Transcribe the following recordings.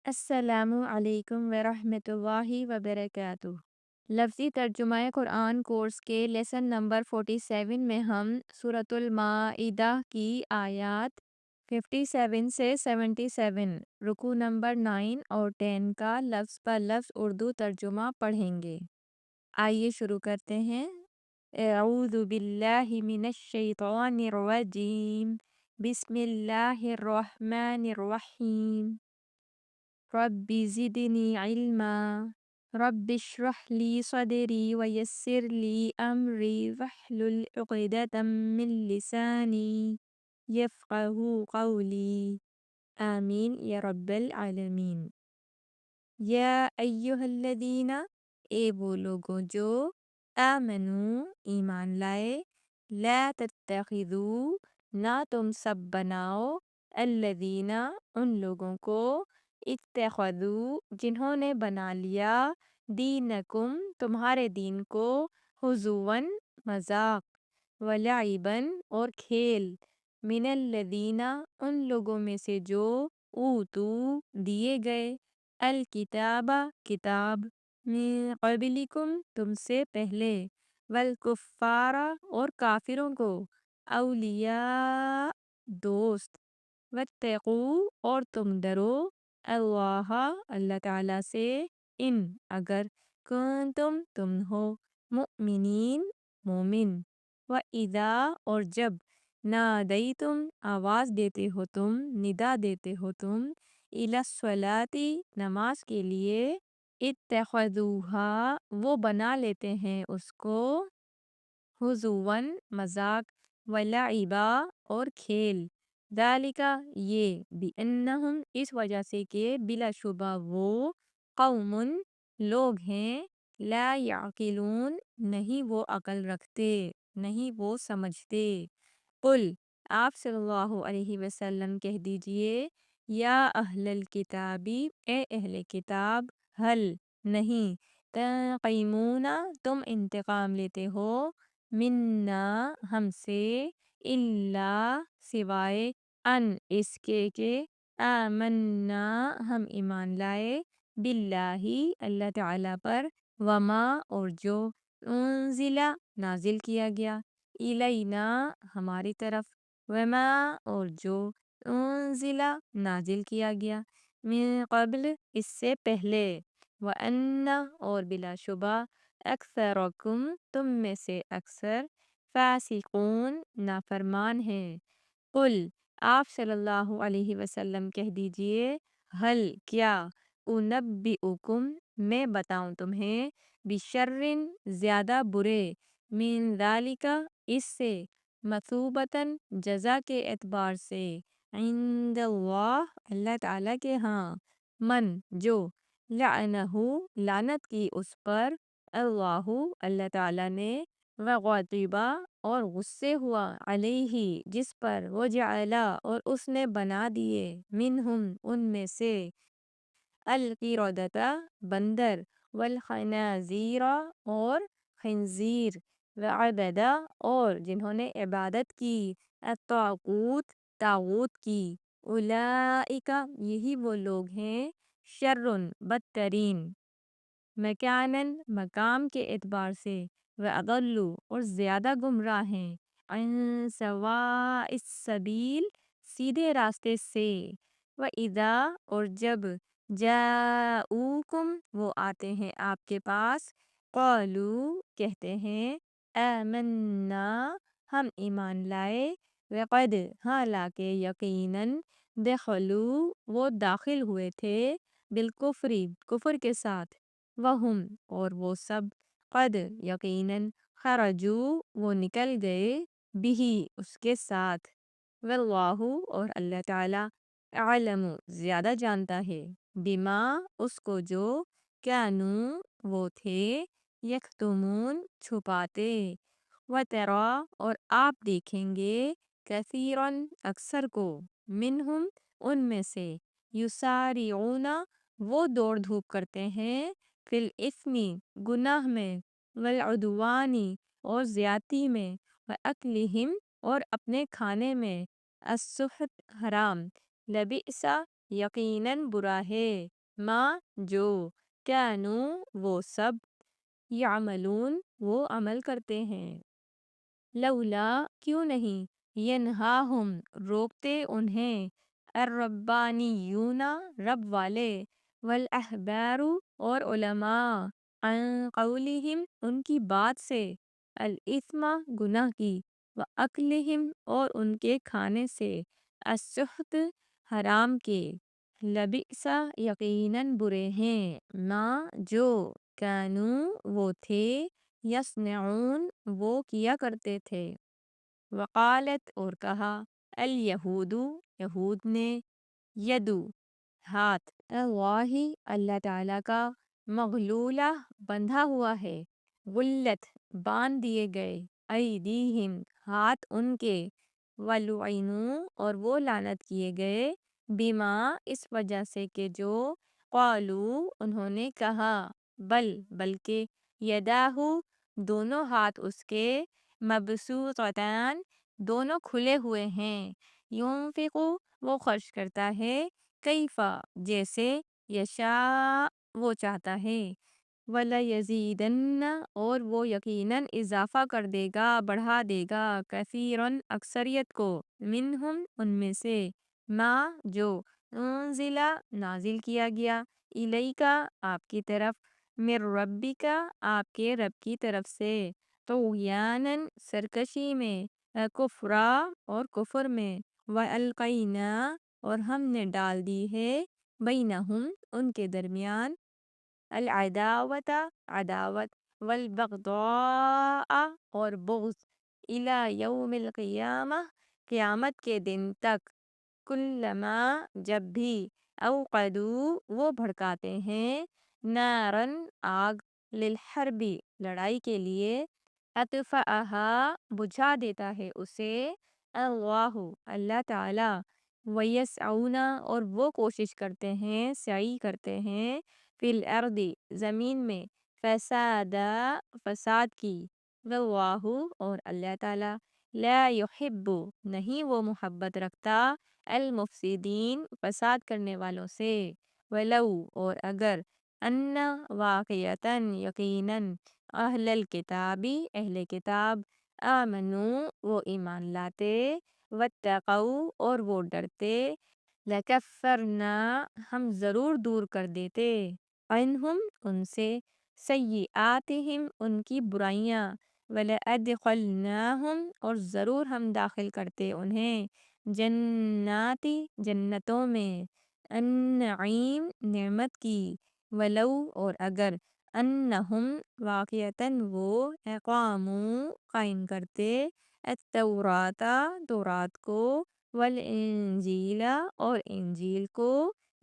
السلام علیکم ورحمۃ اللہ وبرکاتہ۔ لفظی ترجمہ قرآن کورس کے لیسن نمبر 47 میں ہم سورۃ المائدہ کی آیات 57 سے 77، رکوع نمبر 9 اور 10 کا لفظ پر لفظ اردو ترجمہ پڑھیں گے۔ آئیے شروع کرتے ہیں۔ اعوذ باللہ من الشیطان الرجیم، بسم اللہ الرحمن الرحیم۔ رب زدنی علما، رب اشرح لی صدری ویسر لی امری واحلل عقدۃ من لسانی یفقہوا قولی، آمین یا رب العالمین۔ یا ایہا الذین، اے وہ لوگوں جو آمنو ایمان لائے، لا تتخذوا، نہ تم سب بناؤ، الذین ان لوگوں کو، اتخذوا جنہوں نے بنا لیا، دینکم تمہارے دین کو، ہزواً مذاق، ولعباً اور کھیل، من الذین ان لوگوں میں سے جو، اوتوا دیے گئے، الکتاب کتاب، من قبلکم تم سے پہلے، والکفار اور کافروں کو، اولیاء دوست، واتقوا اور تم ڈرو، اللہ اللہ تعالیٰ سے، ان اگر کنتم تم ہو، مؤمنین مومن، وَإِذَا اور جب، نادیتم آواز دیتے ہو تم، ندا دیتے ہو تم، إِلَى الصَّلَاةِ نماز کے لیے، اتخذوها وہ بنا لیتے ہیں اس کو، ہزواً مذاق، ولعبا اور کھیل، ذالک یہ، بِأَنَّهُمْ اس وجہ سے کہ بلا شبہ وہ، قوم لوگ ہیں، لا یعقلون نہیں وہ عقل رکھتے، نہیں وہ سمجھتے۔ قل آپ صلی اللہ علیہ وسلم کہہ دیجئے، یا اہل الکتاب اے اہل کتاب، حل نہیں، تنقمون تم انتقام لیتے ہو، منا ہم سے، الا سوائے، ان اس کے کہ، آمنا ہم ایمان لائے، باللہ اللہ تعالیٰ پر، وما اور جو، انزل نازل کیا گیا، الینا ہماری طرف، وما اور جو، انزل نازل کیا گیا، من قبل اس سے پہلے، وَأَنَّ اور بلا شبہ، اکثرکم تم میں سے اکثر، فاسقون نافرمان ہیں۔ قل آپ صلی اللہ علیہ وسلم کہہ دیجئے، حل کیا، انبئکم میں بتاؤں تمہیں، بشرٍ زیادہ برے، من ذالک اس سے، مثوبۃً جزا کے اعتبار سے، عند اللہ اللہ تعالیٰ کے ہاں، من جو، لعنہ لعنت کی اس پر، اللہ اللہ تعالیٰ نے، وغضب اور غصے ہوا، علیہ جس پر، وجعل اور اس نے بنا دیے، منہم ان میں سے، القردۃ بندر، والخنازیر اور خنزیر، وعبد اور جنہوں نے عبادت کی، الطاغوت طاغوت کی، اولئک یہی وہ لوگ ہیں، شرٌ بدترین، مکاناً مقام کے اعتبار سے، وَأَضَلُّ اور زیادہ گمراہ ہیں، عن سواء السبیل سیدھے راستے سے، وَإِذَا اور جب، جاءوکم وہ آتے ہیں آپ کے پاس، قالوا کہتے ہیں، آمنا ہم ایمان لائے، وقد حالانکہ یقیناً، دخلوا وہ داخل ہوئے تھے، بالکفر کفر کے ساتھ، وہم اور وہ سب، قد یقیناً، خرجوا وہ نکل گئے، بہ اس کے ساتھ، واللہ اور اللہ تعالیٰ، اعلم زیادہ جانتا ہے، بما اس کو جو، کانوا وہ تھے، یکتمون چھپاتے، وتری اور آپ دیکھیں گے، کثیراً اکثر کو، منہم ان میں سے، یسارعون وہ دوڑ دھوپ کرتے ہیں، فی الاثم گناہ میں، والعدوان اور زیادتی میں، واکلہم اور اپنے کھانے میں، السحت حرام، لبئس یقیناً برا ہے، ما جو کانوا وہ سب یعملون وہ عمل کرتے ہیں لولا کیوں نہیں ینہاہم روکتے انہیں الربانیون رب والے والاحبار اور علماء عن قولہم ان کی بات سے الاثم گناہ کی واکلہم اور ان کے کھانے سے السحت حرام کے لبئس یقیناً برے ہیں ما جو کانوا وہ تھے یصنعون وہ کیا کرتے تھے وقالت اور کہا الیہود یہود نے یدو ہاتھ اللہ اللہ تعالی کا مغلولہ بندھا ہوا ہے غلت باندھ دیے گئے ایدیہم ہاتھ ان کے ولعنوا اور وہ لعنت کیے گئے بما اس وجہ سے کہ جو قالو انہوں نے کہا بلکہ یداہو دونوں ہاتھ اس کے مبسوطتان دونوں کھلے ہوئے ہیں ینفق وہ خرچ کرتا ہے کیفا جیسے یشاء وہ چاہتا ہے وَلَيَزِيدَنَّ اور وہ یقیناً اضافہ کر دے گا بڑھا دے گا کثیراً اکثریت کو منہم ان میں سے ما جو انزل نازل کیا گیا الیکا آپ کی طرف من ربک آپ کے رب کی طرف سے طغیاناً سرکشی میں کفرا اور کفر میں وَأَلْقَيْنَا اور ہم نے ڈال دی ہے بینہم ان کے درمیان العداوت عداوت والبغضاء اور بغض الی یوم القیامہ قیامت کے دن تک کلما جب بھی اوقدو وہ بھڑکاتے ہیں نارن آگ للحرب لڑائی کے لیے اطفأہا بجھا دیتا ہے اسے اللہ اللہ تعالی ویسعون اور وہ کوشش کرتے ہیں سعی کرتے ہیں فی الارض زمین میں فسادا فساد کی واللہ اور اللہ تعالی لا یحب نہیں وہ محبت رکھتا المفسدین فساد کرنے والوں سے ولو اور اگر ان واقعتاً یقیناً اہل الکتابی اہل کتاب آمنو وہ ایمان لاتے واتقوا اور وہ ڈرتے لکفرنا ہم ضرور دور کر دیتے عنہم ان سے سیئاتہم ان کی برائیاں ولادخلناہم اور ضرور ہم داخل کرتے انہیں جناتی جنتوں میں النعیم نعمت کی ولو اور اگر انہم واقعتاً وہ اقاموا قائم کرتے التوراۃ تورات کو والانجیل اور انجیل کو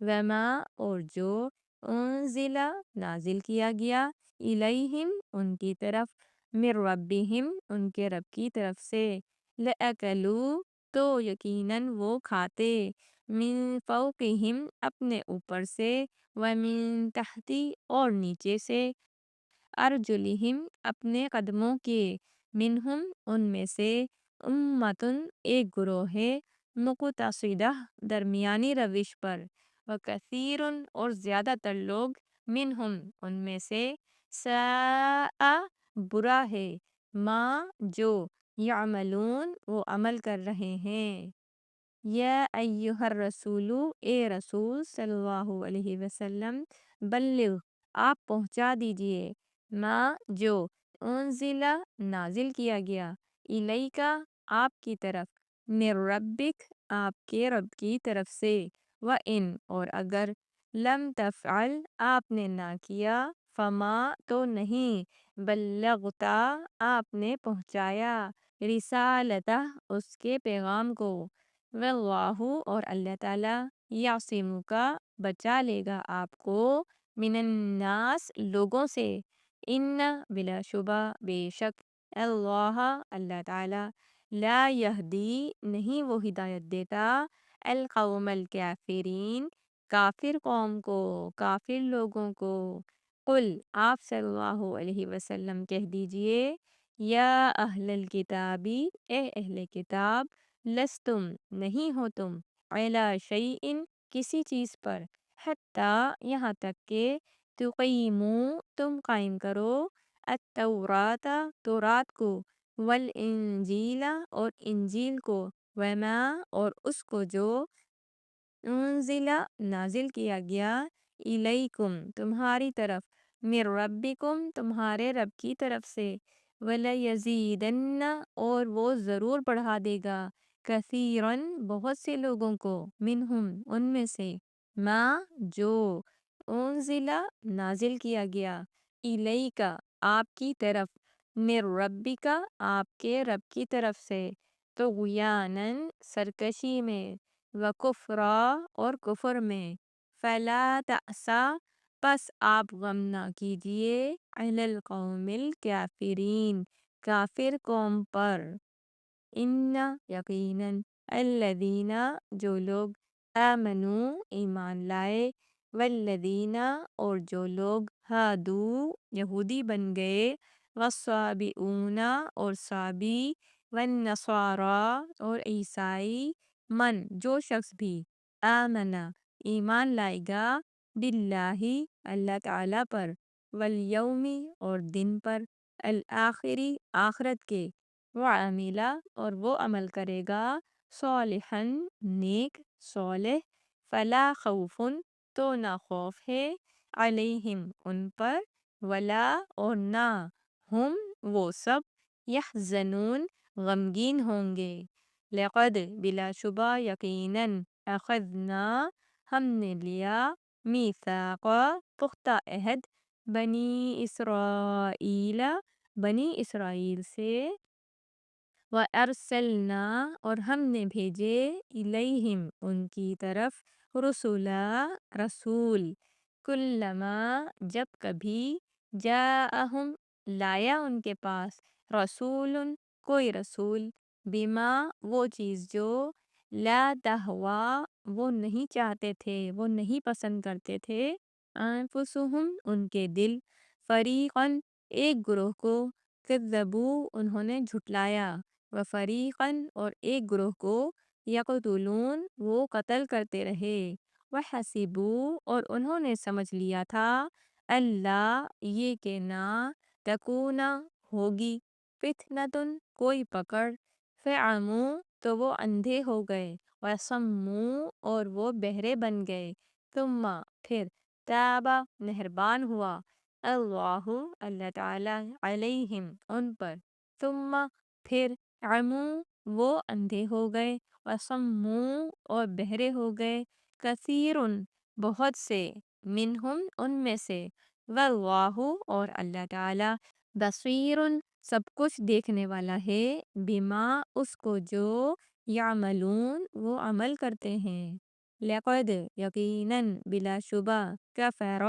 وما اور جو انزل نازل کیا گیا الیہم ان کی طرف من ربہم ان کے رب کی طرف سے لأکلوا تو یقیناً وہ کھاتے من فوقہم اپنے اوپر سے ومن تحتی اور نیچے سے ارجلہم اپنے قدموں کے منہم ان میں سے امتن ایک گروہ ہے مقتصدہ درمیانی روش پر وکثیر اور زیادہ تر لوگ منہم ان میں سے ساء برا ہے ما جو یعملون وہ عمل کر رہے ہیں یا ایہا الرسول اے رسول صلی اللہ علیہ وسلم بلغ آپ پہنچا دیجئے ما جو انزل نازل کیا گیا الیکا آپ کی طرف من ربک آپ کے رب کی طرف سے وَإِنْ اور اگر لم تفعل آپ نے نہ کیا فما تو نہیں بلغتا آپ نے پہنچایا رسالتہ اس کے پیغام کو واللہ اور اللہ تعالی یعصمک بچا لے گا آپ کو من الناس لوگوں سے ان بلا شبہ بے شک اللہ اللہ تعالی لا یہدی نہیں وہ ہدایت دیتا القوم الکافرین کافر قوم کو کافر لوگوں کو قل آپ صلی اللہ علیہ وسلم کہہ دیجئے یا اہل الکتابی اے اہل کتاب لستم نہیں ہو تم علی شیئن کسی چیز پر حتی یہاں تک کہ تقیمو تم قائم کرو التوراۃ تورات کو والانجیل اور انجیل کو وما اور اس کو جو انزل نازل کیا گیا الیکم تمہاری طرف من ربکم تمہارے رب کی طرف سے وَلَيَزِيدَنَّ اور وہ ضرور بڑھا دے گا کثیرن بہت سے لوگوں کو منہم ان میں سے ما جو انزل نازل کیا گیا الیکا آپ کی طرف من ربکا آپ کے رب کی طرف سے طغیانن سرکشی میں وکفرا اور کفر میں فلا تأسا پس آپ غم نہ کیجئے علی القوم الکافرین کافر قوم پر ان یقیناً الذین جو لوگ آمنو ایمان لائے والذین اور جو لوگ ہادو یہودی بن گئے والصابئون اور صابی والنصارى اور عیسائی من جو شخص بھی آمنا ایمان لائے گا باللہ اللہ تعالی پر والیوم اور دن پر الآخری آخرت کے وعملا اور وہ عمل کرے گا صالحا نیک صالح فلا خوف تو نہ خوف ہے علیہم ان پر ولا اور نہ ہم وہ سب یحزنون غمگین ہوں گے لقد بلا شبہ یقیناً اخذنا ہم نے لیا میثاق پختہ عہد بنی اسرائیل بنی اسرائیل سے وَأَرْسَلْنَا اور ہم نے بھیجے الیہم ان کی طرف رسولا رسول کلما جب کبھی جاءہم لایا ان کے پاس رسول کوئی رسول بما وہ چیز جو لا تہوا وہ نہیں چاہتے تھے وہ نہیں پسند کرتے تھے انفسہم ان کے دل فریقاً ایک گروہ کو کذبوا انہوں نے جھٹلایا وفریقاً اور ایک گروہ کو یقتلون وہ قتل کرتے رہے وحسبوا اور انہوں نے سمجھ لیا تھا اللہ یہ کہ نہ تکون ہوگی فتنۃ کوئی پکڑ فعموا تو وہ اندھے ہو گئے وصموا اور وہ بہرے بن گئے ثم پھر تاب مہربان ہوا اللہ اللہ تعالی علیہم ان پر ثم پھر عموا وہ اندھے ہو گئے وصموا اور بہرے ہو گئے کثیر بہت سے منہم ان میں سے واللہ اور اللہ تعالی بصیر سب کچھ دیکھنے والا ہے بما اس کو جو یعملون وہ عمل کرتے ہیں لقد یقیناً بلا شبہ کفر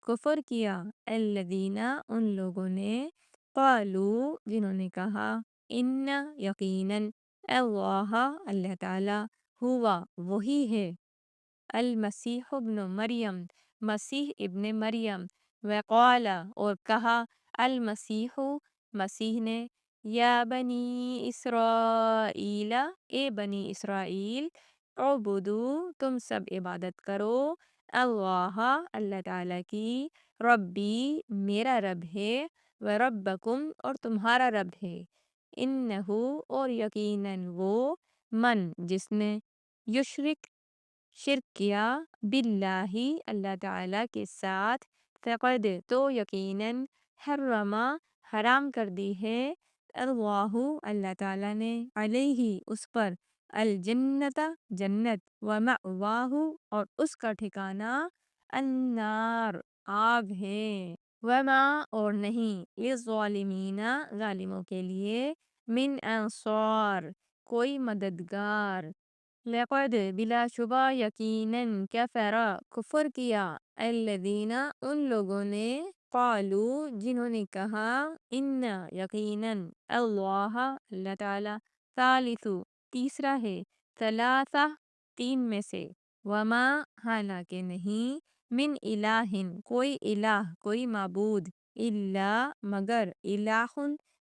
کفر کیا الذین ان لوگوں نے قالوا جنہوں نے کہا ان یقیناً اللہ اللہ تعالی ہوا وہی ہے المسیح ابن مریم مسیح ابن مریم وقال اور کہا المسیح مسیح نے یا بنی اسرائیل اے بنی اسرائیل اعبدو تم سب عبادت کرو اللہ اللہ تعالی کی ربی میرا رب ہے وربکم اور تمہارا رب ہے انہو اور یقیناً وہ من جس نے یشرک شرک کیا باللہ اللہ تعالی کے ساتھ فقد تو یقیناً حرم حرام کر دی ہے اللہ اللہ تعالی نے علیہ اس پر الجنت جنت ومأواہ اور اس کا ٹھکانہ النار آگ ہے وما اور نہیں للظالمین ظالموں کے لیے من انصار کوئی مددگار لقد بلا شبہ یقیناً کفر کفر کیا الذین ان لوگوں نے قالوا جنہوں نے کہا ان یقیناً اللہ اللہ تعالی ثالث تیسرا ہے ثلاثہ تین میں سے وما حالانکہ نہیں من الہ کوئی الہ کوئی معبود الا مگر الہ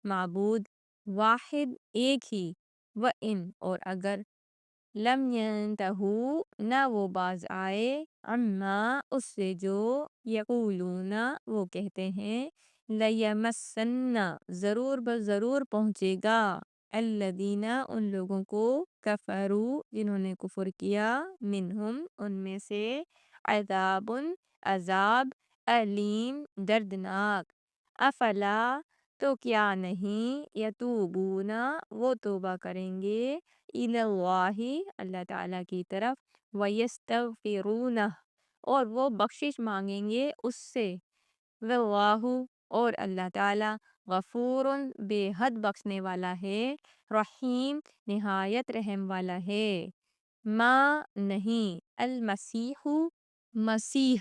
معبود واحد ایک ہی وَإِن اور اگر لم ينتہو نہ وہ باز آئے عما اس سے جو یقولون وہ کہتے ہیں لیمسن ضرور ضرور پہنچے گا الذین ان لوگوں کو کفروا جنہوں نے کفر کیا منہم ان میں سے عذاب عذاب علیم دردناک افلا تو کیا نہیں یتوبون وہ توبہ کریں گے الی اللہ اللہ تعالیٰ کی طرف ویستغفرونہ اور وہ بخشش مانگیں گے اس سے واللہ اور اللہ تعالیٰ غفور بے حد بخشنے والا ہے رحیم نہایت رحم والا ہے ما نہیں المسیح مسیح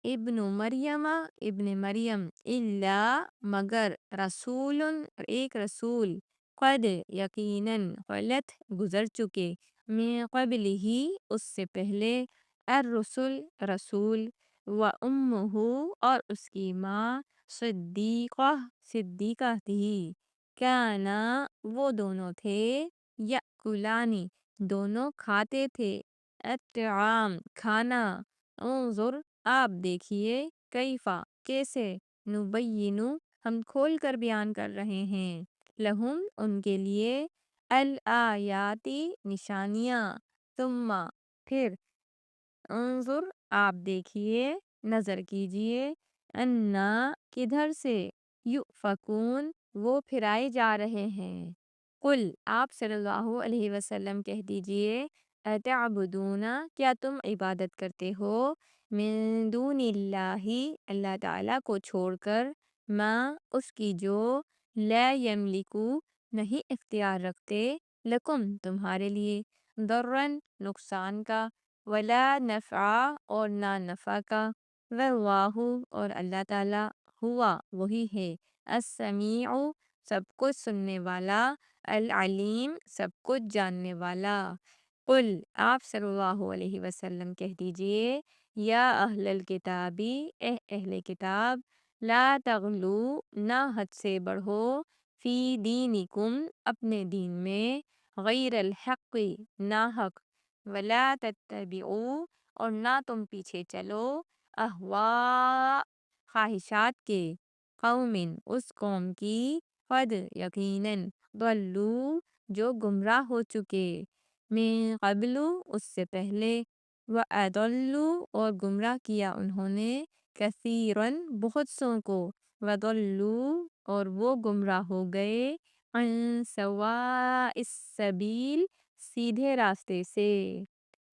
ابن مریم الا مگر رسول ایک رسول قد یقیناً خلت گزر چکے من قبل ہی اس سے پہلے الرسل رسول و امہ اور اس کی ماں صدیقہ تھی کانا وہ دونوں تھے یأکلانی دونوں کھاتے تھے الطعام کھانا انظر آپ دیکھیے کیفا کیسے نبینو ہم کھول کر بیان کر رہے ہیں لہم ان کے لیے الآیاتی نشانیاں ثم پھر انظر آپ دیکھیے نظر کیجئے انا کدھر سے یؤفکون وہ پھرائے جا رہے ہیں قل آپ صلی اللہ علیہ وسلم کہہ دیجئے اتعبدون کیا تم عبادت کرتے ہو من دون اللہ اللہ تعالیٰ کو چھوڑ کر ما اس کی جو لا یملکو نہیں اختیار رکھتے لکم تمہارے لیے ضرن نقصان کا ولا نفع اور نہ نفع کا واللہ اور اللہ تعالیٰ ہوا وہی ہے السمیع سب کچھ سننے والا العلیم سب کچھ جاننے والا قل آپ صلی اللہ علیہ وسلم کہہ دیجئے یا اہل الکتابی اے اہل کتاب لا تغلو نہ حد سے بڑھو فی دینکم اپنے دین میں غیر الحق ناحق ولا تتبعوا اور نہ تم پیچھے چلو اہواء خواہشات کے قوم اس قوم کی قد یقیناً ضلوا جو گمراہ ہو چکے من قبل اس سے پہلے وَأَضَلُّوا اور گمراہ کیا انہوں نے کثیراً بہت سوں کو وَضَلُّوا اور وہ گمراہ ہو گئے عن سواء السبیل سیدھے راستے سے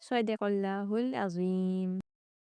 صدق اللہ العظیم